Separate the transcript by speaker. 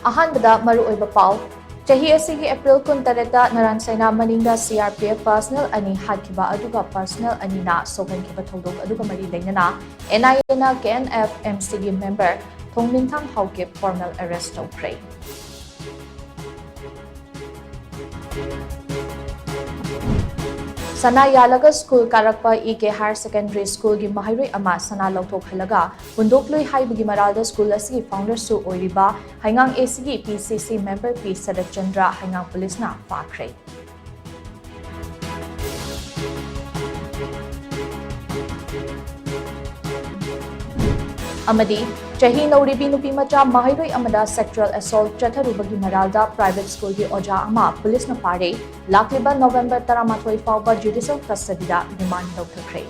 Speaker 1: ꯑꯍꯥꯟꯕꯗ ꯃꯔꯨꯑꯣꯏꯕ ꯄꯥꯎ ꯆꯍꯤ ꯑꯁꯤꯒꯤ ꯑꯦꯄ꯭ꯔꯤꯜ 13ꯗ ꯅꯔꯥꯟꯁꯩꯅ ꯃꯅꯤꯡꯗ CRPF ꯄꯔꯁꯅꯦꯜ ꯑꯅꯤ ꯍꯥꯠꯈꯤꯕ ꯑꯗꯨꯒ ꯄꯔꯁꯅꯦꯜ ꯑꯅꯤꯅ ꯁꯣꯛꯍꯟꯈꯤꯕ ꯊꯧꯗꯣꯛ ꯑꯗꯨꯒ ꯃꯔꯤ ꯂꯩꯅꯅ NIAꯅ KNF-MCꯒꯤ ꯃꯦꯝꯕꯔ ꯊꯣꯡꯃꯤꯟꯊꯪ ꯍꯥꯎꯀꯤꯞ ꯐꯣꯔꯃꯦꯜ ꯑꯦꯔꯦꯁꯠ ꯇꯧꯈ꯭ꯔꯦ꯫ ꯁꯅꯥ ꯌꯥꯜꯂꯒ ꯁ꯭ꯀꯨꯜ ꯀꯥꯔꯛꯄ EK ꯍꯥꯌꯔ ꯁꯦꯀꯦꯟꯗꯔꯤ ꯁ꯭ꯀꯨꯜꯒꯤ ꯃꯍꯩꯔꯣꯏ ꯑꯃ ꯁꯅꯥ ꯂꯧꯊꯣꯛꯍꯜꯂꯒ ꯍꯨꯟꯗꯣꯛꯂꯨꯏ ꯍꯥꯏꯕꯒꯤ ꯃꯔꯥꯜꯗ ꯁ꯭ꯀꯨꯜ ꯑꯁꯤꯒꯤ ꯐꯥꯎꯟꯗꯔꯁꯨ ꯑꯣꯏꯔꯤꯕ ꯍꯩꯉꯥꯡ ACꯒꯤ PCC ꯃꯦꯝꯕꯔ P ꯁꯔꯠꯆꯟꯗ꯭ꯔ ꯍꯩꯉꯥꯡ ꯄꯨꯂꯤꯁꯅ ꯐꯥꯈ꯭ꯔꯦ꯫ ꯑꯃꯗꯤ ꯆꯍꯤ ꯅꯧꯔꯤꯕꯤ ꯅꯨꯄꯤꯃꯆꯥ ꯃꯍꯩꯔꯣꯏ ꯑꯃꯗ ꯁꯦꯛꯆꯨꯑꯦꯜ ꯑꯦꯁꯣꯜꯠ ꯆꯠꯊꯔꯨꯕꯒꯤ ꯃꯔꯥꯜꯗ ꯄ꯭ꯔꯥꯏꯚꯦꯠ ꯁ꯭ꯀꯨꯜꯒꯤ ꯑꯣꯖꯥ ꯑꯃ ꯄꯨꯂꯤꯁꯅ ꯐꯥꯔꯦ, ꯂꯥꯛꯂꯤꯕ ꯅꯣꯚꯦꯝꯕꯔ 18 ꯐꯥꯎꯕ ꯖꯨꯗꯤꯁꯤꯌꯦꯜ ꯀꯁꯇꯗꯤꯗ ꯔꯤꯃꯥꯟꯗ ꯇꯧꯊꯈ꯭ꯔꯦ꯫